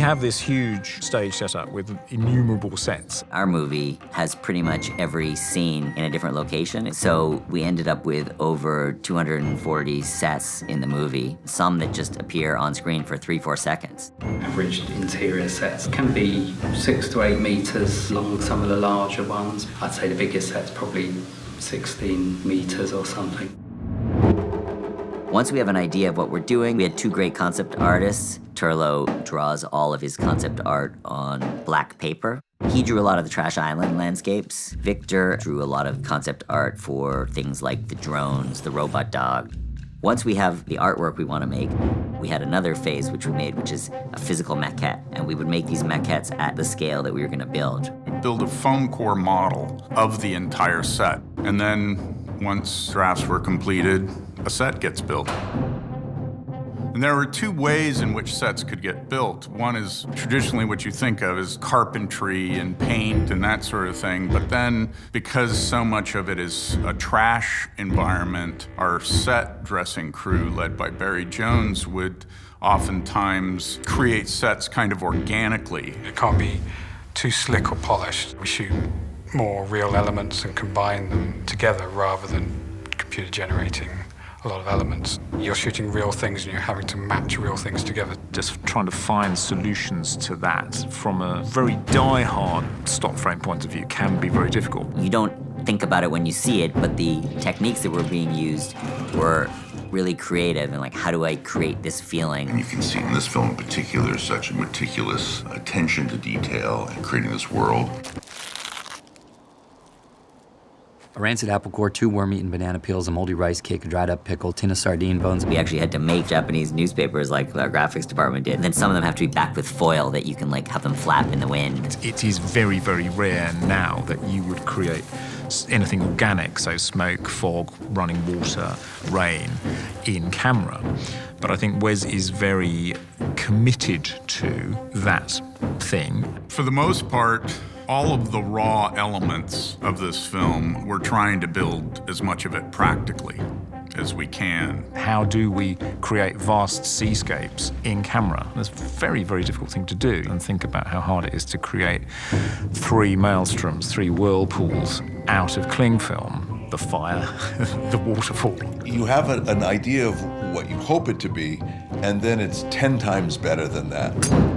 have this huge stage set up with innumerable sets. Our movie has pretty much every scene in a different location, so we ended up with over 240 sets in the movie, some that just appear on screen for 3-4 seconds. Average interior sets can be 6 to 8 meters long, some of the larger ones. I'd say the biggest set's probably 16 meters or something. Once we have an idea of what we're doing, we had 2 great concept artists. Turlo draws all of his concept art on black paper. He drew a lot of the Trash Island landscapes. Victor drew a lot of concept art for things like the drones, the robot dog. Once we have the artwork we want to make, we had another phase which we made, which is a physical maquette. And we would make these maquettes at the scale that we were going to build. Build a foam core model of the entire set. And then once drafts were completed, a set gets built. And there were 2 ways in which sets could get built. One is traditionally what you think of as carpentry and paint and that sort of thing. But then, because so much of it is a trash environment, our set dressing crew, led by Barry Jones, would oftentimes create sets kind of organically. It can't be too slick or polished. We shoot more real elements and combine them together rather than computer generating a lot of elements. You're shooting real things and you're having to match real things together. Just trying to find solutions to that from a very die-hard stop frame point of view can be very difficult. You don't think about it when you see it, but the techniques that were being used were really creative and like, how do I create this feeling? And you can see in this film in particular such a meticulous attention to detail in creating this world. A rancid apple core, 2 worm-eaten banana peels, a moldy rice cake, a dried-up pickle, tin of sardine bones. We actually had to make Japanese newspapers like our graphics department did. And then some of them have to be backed with foil that you can like have them flap in the wind. It is very, very rare now that you would create anything organic, so smoke, fog, running water, rain, in camera. But I think Wes is very committed to that thing. For the most part, all of the raw elements of this film, we're trying to build as much of it practically as we can. How do we create vast seascapes in camera? That's a very, very difficult thing to do. And think about how hard it is to create 3 maelstroms, 3 whirlpools out of cling film, the fire, the waterfall. You have an idea of what you hope it to be, and then it's 10 times better than that.